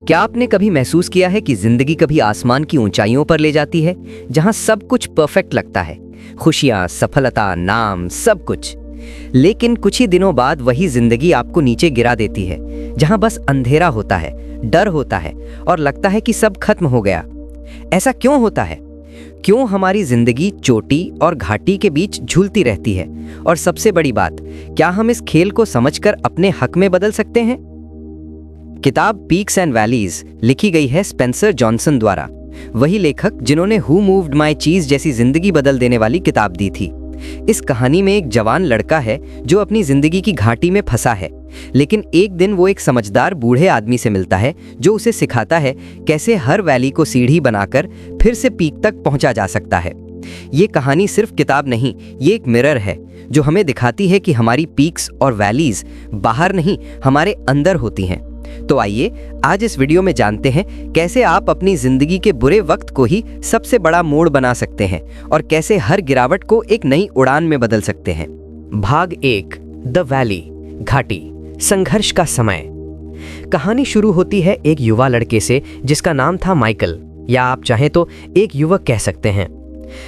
क्या आपने कभी महसूस किया है कि जिंदगी कभी आसमान की ऊंचाइयों पर ले जाती है, जहां सब कुछ परफेक्ट लगता है, खुशियां, सफलता, नाम, सब कुछ। लेकिन कुछ ही दिनों बाद वही जिंदगी आपको नीचे गिरा देती है, जहां बस अंधेरा होता है, डर होता है और लगता है कि सब खत्म हो गया। ऐसा क्यों होता है? क्यों हमारी जिंदगी चोटी और घाटी के बीच झूलती रहती है? और सबसे बड़ी बात, क्या हम इस खेल को समझकर अपने हक में बदल सकते हैं? किताब पीक्स एंड वैलीज लिखी गई है स्पेंसर जॉनसन द्वारा, वही लेखक जिन्होंने हु मूव्ड माय चीज जैसी जिंदगी बदल देने वाली किताब दी थी। इस कहानी में एक जवान लड़का है जो अपनी जिंदगी की घाटी में फंसा है, लेकिन एक दिन वो एक समझदार बूढ़े आदमी से मिलता है जो उसे सिखाता है कैसे हर वैली को सीढ़ी बनाकर फिर से पीक तक पहुंचा जा सकता है। ये कहानी सिर्फ किताब नहीं, ये एक मिरर है जो हमें दिखाती है कि हमारी पीक्स और वैलीज बाहर नहीं, हमारे अंदर होती हैं। तो आइए आज इस वीडियो में जानते हैं कैसे आप अपनी जिंदगी के बुरे वक्त को ही सबसे बड़ा मोड़ बना सकते हैं और कैसे हर गिरावट को एक नई उड़ान में बदल सकते हैं। भाग 1, द वैली, घाटी, संघर्ष का समय। कहानी शुरू होती है एक युवा लड़के से जिसका नाम था माइकल, या आप चाहें तो एक युवक कह सकते हैं।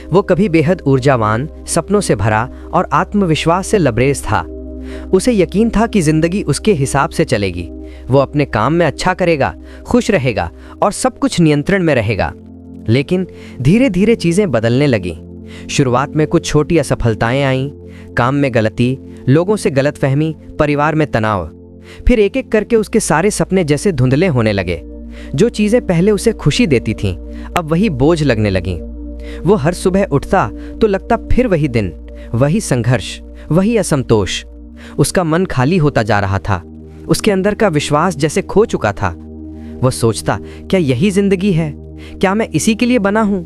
वो कभी बेहद ऊर्जावान, सपनों से भरा और आत्मविश्वास से लबरेज था। उसे यकीन था कि जिंदगी उसके हिसाब से चलेगी। वो अपने काम में अच्छा करेगा, खुश रहेगा और सब कुछ नियंत्रण में रहेगा। लेकिन धीरे धीरे चीजें बदलने लगीं। शुरुआत में कुछ छोटी असफलताएं आईं, काम में गलती, लोगों से गलतफहमी, परिवार में तनाव। फिर एक एक करके उसके सारे सपने जैसे धुंधले होने लगे। जो चीजें पहले उसे खुशी देती थीं, अब वही बोझ लगने लगीं। वो हर सुबह उठता तो लगता फिर वही दिन, वही संघर्ष, वही असंतोष। उसका मन खाली होता जा रहा था। उसके अंदर का विश्वास जैसे खो चुका था। वो सोचता, क्या यही जिंदगी है? क्या मैं इसी के लिए बना हूं?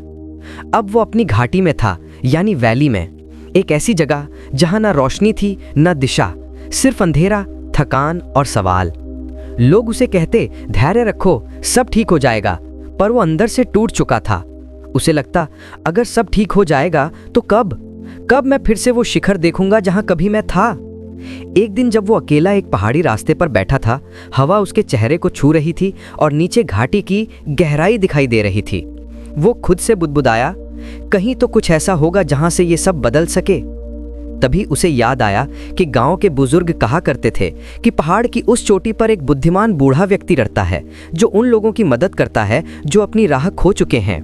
अब वो अपनी घाटी में था, यानी वैली में, एक ऐसी जगह जहां ना रोशनी थी, ना दिशा, सिर्फ अंधेरा, थकान और सवाल। लोग उसे कहते, धैर्य रखो, सब ठीक हो जाएगा, पर वो अंदर से टूट चुका था। उसे लगता, अगर सब ठीक हो जाएगा तो कब मैं फिर से वो शिखर देखूंगा जहां कभी मैं था। एक दिन जब वो अकेला एक पहाड़ी रास्ते पर बैठा था, हवा उसके चेहरे को छू रही थी और नीचे घाटी की गहराई दिखाई दे रही थी। वो खुद से बुदबुदाया, कहीं तो कुछ ऐसा होगा जहां से ये सब बदल सके। तभी उसे याद आया कि गांव के बुजुर्ग कहा करते थे कि पहाड़ की उस चोटी पर एक बुद्धिमान बूढ़ा व्यक्ति रहता है जो उन लोगों की मदद करता है जो अपनी राह खो चुके हैं।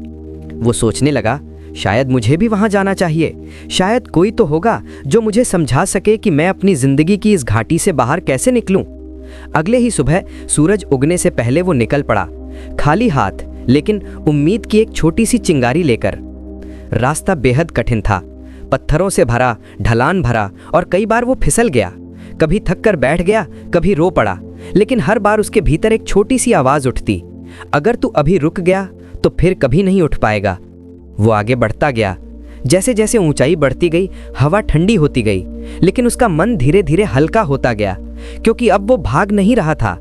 वो सोचने लगा, शायद मुझे भी वहां जाना चाहिए। शायद कोई तो होगा जो मुझे समझा सके कि मैं अपनी जिंदगी की इस घाटी से बाहर कैसे निकलूं। अगले ही सुबह सूरज उगने से पहले वो निकल पड़ा, खाली हाथ, लेकिन उम्मीद की एक छोटी सी चिंगारी लेकर। रास्ता बेहद कठिन था, पत्थरों से भरा, ढलान भरा और कई बार वो फिसल गया। कभी थक कर बैठ गया, कभी रो पड़ा, लेकिन हर बार उसके भीतर एक छोटी सी आवाज उठती, अगर तू अभी रुक गया तो फिर कभी नहीं उठ पाएगा। वो आगे बढ़ता गया। जैसे जैसे ऊंचाई बढ़ती गई, हवा ठंडी होती गई, लेकिन उसका मन धीरे धीरे हल्का होता गया, क्योंकि अब वो भाग नहीं रहा था,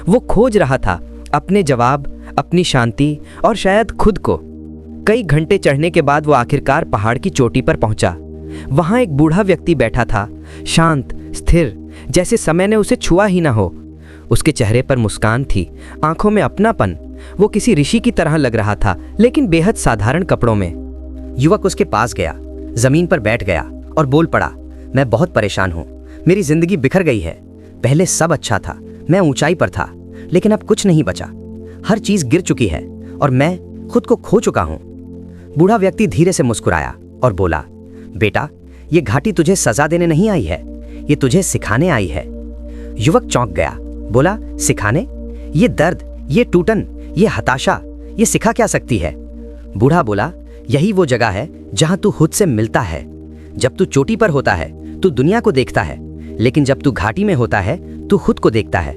वो खोज रहा था अपने जवाब, अपनी शांति और शायद खुद को। कई घंटे चढ़ने के बाद वो आखिरकार पहाड़ की चोटी पर पहुंचा। वहां एक बूढ़ा व्यक्ति बैठा था, शांत, स्थिर, जैसे समय ने उसे छुआ ही ना हो। उसके चेहरे पर मुस्कान थी, आंखों में अपनापन। वो किसी ऋषि की तरह लग रहा था, लेकिन बेहद साधारण कपड़ों में। युवक उसके पास गया, जमीन पर बैठ गया और बोल पड़ा, मैं बहुत परेशान हूं। मेरी जिंदगी बिखर गई है। पहले सब अच्छा था, मैं ऊंचाई पर था, लेकिन अब कुछ नहीं बचा। हर चीज गिर चुकी है और मैं खुद को खो चुका हूं। बूढ़ा व्यक्ति धीरे से मुस्कुराया और बोला, बेटा, ये घाटी तुझे सजा देने नहीं आई है, ये तुझे सिखाने आई है। युवक चौंक गया, बोला, सिखाने? ये दर्द, ये टूटन, ये हताशा, ये सिखा क्या सकती है? बूढ़ा बोला, यही वो जगह है जहां तू खुद से मिलता है। जब तू चोटी पर होता है तू दुनिया को देखता है, लेकिन जब तू घाटी में होता है तू खुद को देखता है।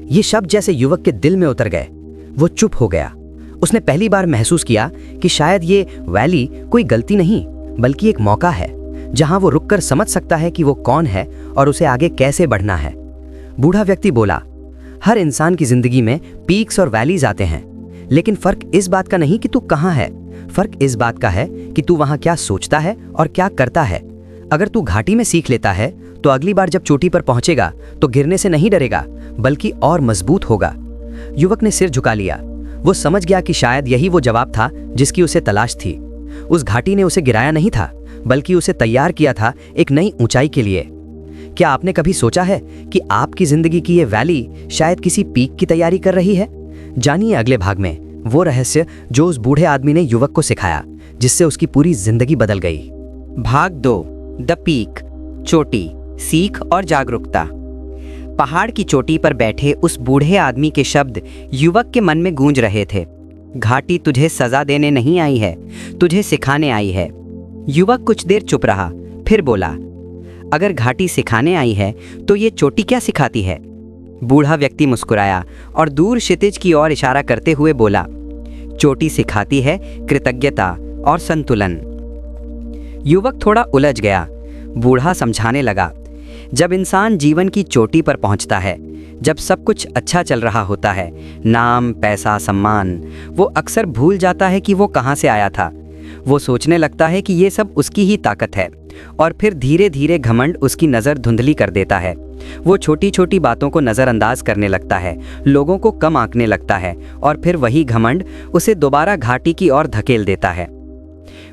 ये शब्द जैसे युवक के दिल में उतर गए। वो चुप हो गया। उसने पहली बार महसूस किया कि शायद ये वैली कोई गलती नहीं, बल्कि एक मौका है जहां वो रुककर समझ सकता है कि वो कौन है और उसे आगे कैसे बढ़ना है। बूढ़ा व्यक्ति बोला, हर इंसान की जिंदगी में पीक्स और वैलीज आते हैं, लेकिन फर्क इस बात का नहीं कि तू कहां है, फर्क इस बात का है कि तू वहां क्या सोचता है और क्या करता है। अगर तू घाटी में सीख लेता है तो अगली बार जब चोटी पर पहुंचेगा तो गिरने से नहीं डरेगा, बल्कि और मजबूत होगा। युवक ने सिर झुका लिया। वो समझ गया कि शायद यही वो जवाब था जिसकी उसे तलाश थी। उस घाटी ने उसे गिराया नहीं था, बल्कि उसे तैयार किया था एक नई ऊंचाई के लिए। क्या आपने कभी सोचा है कि आपकी जिंदगी की ये वैली शायद किसी पीक की तैयारी कर रही है? जानिए अगले भाग में वो रहस्य जो उस बूढ़े आदमी ने युवक को सिखाया, जिससे उसकी पूरी जिंदगी बदल गई। भाग 2, द पीक, चोटी, सीख और जागरूकता। पहाड़ की चोटी पर बैठे उस बूढ़े आदमी के शब्द युवक के मन में गूंज रहे थे। घाटी तुझे सजा देने नहीं आई है, तुझे सिखाने आई है। युवक कुछ देर चुप रहा, फिर बोला, अगर घाटी सिखाने आई है तो ये चोटी क्या सिखाती है? बूढ़ा व्यक्ति मुस्कुराया और दूर क्षितिज की ओर इशारा करते हुए बोला, चोटी सिखाती है कृतज्ञता और संतुलन। युवक थोड़ा उलझ गया। बूढ़ा समझाने लगा, जब इंसान जीवन की चोटी पर पहुंचता है, जब सब कुछ अच्छा चल रहा होता है, नाम, पैसा, सम्मान, वो अक्सर भूल जाता है कि वो कहाँ से आया था। वो सोचने लगता है कि ये सब उसकी ही ताकत है, और फिर धीरे धीरे घमंड उसकी नज़र धुंधली कर देता है। वो छोटी छोटी बातों को नज़रअंदाज करने लगता है, लोगों को कम आंकने लगता है, और फिर वही घमंड उसे दोबारा घाटी की ओर धकेल देता है।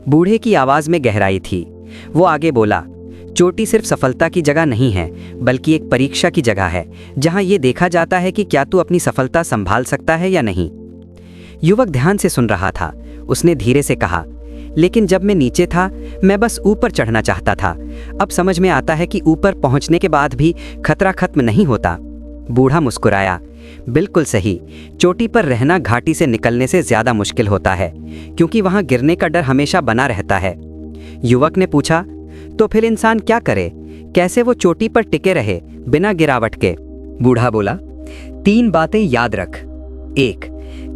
बूढ़े की आवाज़ में गहराई थी। वो आगे बोला, चोटी सिर्फ सफलता की जगह नहीं है, बल्कि एक परीक्षा की जगह है, जहां ये देखा जाता है कि क्या तू अपनी सफलता संभाल सकता है या नहीं। युवक ध्यान से सुन रहा था। उसने धीरे से कहा, लेकिन जब मैं नीचे था, मैं बस ऊपर चढ़ना चाहता था। अब समझ में आता है कि ऊपर पहुंचने के बाद भी खतरा खत्म नहीं होता। बूढ़ा मुस्कुराया, बिल्कुल सही। चोटी पर रहना घाटी से निकलने से ज्यादा मुश्किल होता है, क्योंकि वहां गिरने का डर हमेशा बना रहता है। युवक ने पूछा, तो फिर इंसान क्या करे? कैसे वो चोटी पर टिके रहे बिना गिरावट के? बूढ़ा बोला, 3 बातें याद रख। 1,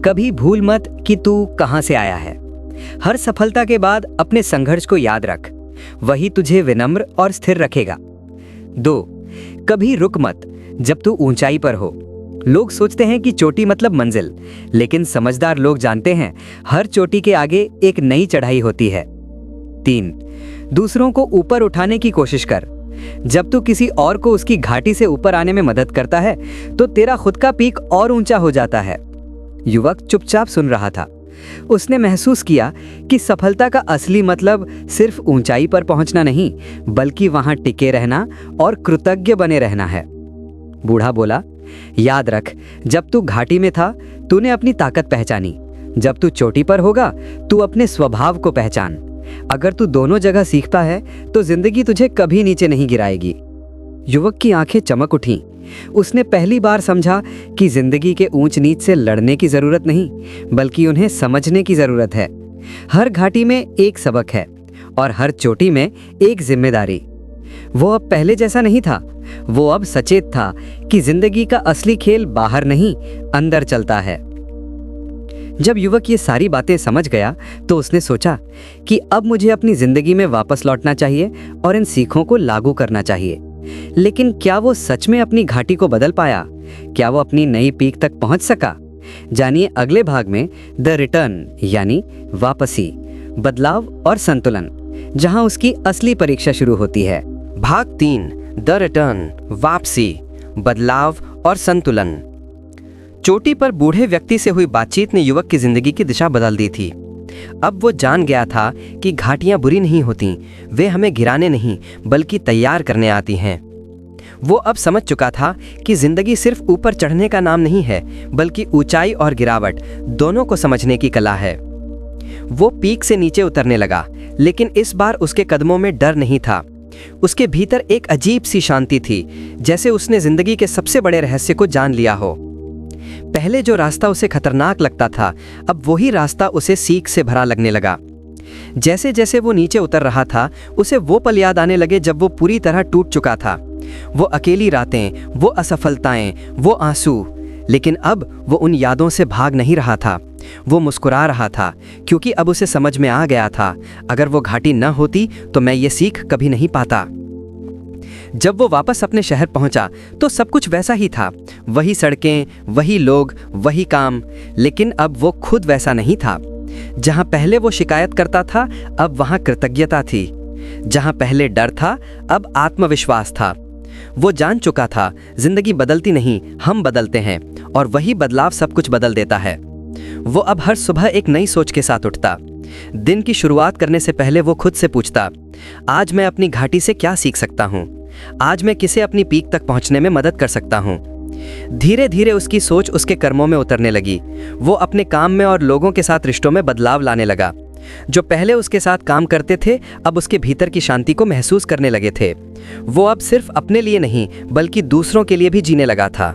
कभी भूल मत कि तू कहां से आया है। हर सफलता के बाद अपने संघर्ष को याद रख, वही तुझे विनम्र और स्थिर रखेगा। 2, कभी रुक मत जब तू ऊंचाई पर हो। लोग सोचते हैं कि चोटी मतलब मंजिल, लेकिन समझदार लोग जानते हैं हर चोटी के आगे एक नई चढ़ाई होती है। 3, दूसरों को ऊपर उठाने की कोशिश कर। जब तू किसी और को उसकी घाटी से ऊपर आने में मदद करता है, तो तेरा खुद का पीक और ऊंचा हो जाता है। युवक चुपचाप सुन रहा था। उसने महसूस किया कि सफलता का असली मतलब सिर्फ ऊंचाई पर पहुंचना नहीं, बल्कि वहां टिके रहना और कृतज्ञ बने रहना है। बूढ़ा बोला, याद रख, जब तू घाटी में था, तूने अपनी ताकत पहचानी। जब तू चोटी पर होगा, तू अपने स्वभाव को पहचान। अगर तू दोनों जगह सीखता है, तो जिंदगी तुझे कभी नीचे नहीं गिराएगी। युवक की आंखें चमक उठीं। उसने पहली बार समझा कि जिंदगी के ऊंच नीच से लड़ने की जरूरत नहीं, बल्कि उन्हें समझने की जरूरत है। हर घाटी में एक सबक है, और हर चोटी में एक जिम्मेदारी। वो अब पहले जैसा नहीं था। वो अब सचेत था कि जिंदगी का असली खेल बाहर नहीं, अंदर चलता है। जब युवक ये सारी बातें समझ गया, तो उसने सोचा कि अब मुझे अपनी जिंदगी में वापस लौटना चाहिए और इन सीखों को लागू करना चाहिए। लेकिन क्या वो सच में अपनी घाटी को बदल पाया? क्या वो अपनी नई पीक तक पहुंच सका? जानिए अगले भाग में द रिटर्न, यानी वापसी, बदलाव और संतुलन, जहां उसकी असली परीक्षा शुरू होती है। भाग 3, द रिटर्न, वापसी, बदलाव और संतुलन। चोटी पर बूढ़े व्यक्ति से हुई बातचीत ने युवक की जिंदगी की दिशा बदल दी थी। अब वो जान गया था कि घाटियां बुरी नहीं होती, वे हमें गिराने नहीं बल्कि तैयार करने आती हैं। वो अब समझ चुका था कि जिंदगी सिर्फ ऊपर चढ़ने का नाम नहीं है, बल्कि ऊंचाई और गिरावट दोनों को समझने की कला है। वो पीक से नीचे उतरने लगा, लेकिन इस बार उसके कदमों में डर नहीं था। उसके भीतर एक अजीब सी शांति थी, जैसे उसने जिंदगी के सबसे बड़े रहस्य को जान लिया हो। पहले जो रास्ता उसे खतरनाक लगता था, अब वही रास्ता उसे सीख से भरा लगने लगा। जैसे जैसे वो नीचे उतर रहा था, उसे वो पल याद आने लगे जब वो पूरी तरह टूट चुका था। वो अकेली रातें, वो असफलताएं, वो आंसू। लेकिन अब वो उन यादों से भाग नहीं रहा था। वो मुस्कुरा रहा था, क्योंकि अब उसे समझ में आ गया था, अगर वो घाटी न होती तो मैं ये सीख कभी नहीं पाता। जब वो वापस अपने शहर पहुंचा, तो सब कुछ वैसा ही था। वही सड़कें, वही लोग, वही काम। लेकिन अब वो खुद वैसा नहीं था। जहां पहले वो शिकायत करता था, अब वहां कृतज्ञता थी। जहां पहले डर था, अब आत्मविश्वास था। वो जान चुका था जिंदगी बदलती नहीं, हम बदलते हैं, और वही बदलाव सब कुछ बदल देता है। वो अब हर सुबह एक नई सोच के साथ उठता। दिन की शुरुआत करने से पहले वो खुद से पूछता, आज मैं अपनी घाटी से क्या सीख सकता हूँ? आज मैं किसे अपनी पीक तक पहुँचने में मदद कर सकता हूँ? धीरे धीरे उसकी सोच उसके कर्मों में उतरने लगी। वो अपने काम में और लोगों के साथ रिश्तों में बदलाव लाने लगा। जो पहले उसके साथ काम करते थे, अब उसके भीतर की शांति को महसूस करने लगे थे। वो अब सिर्फ अपने लिए नहीं, बल्कि दूसरों के लिए भी जीने लगा था।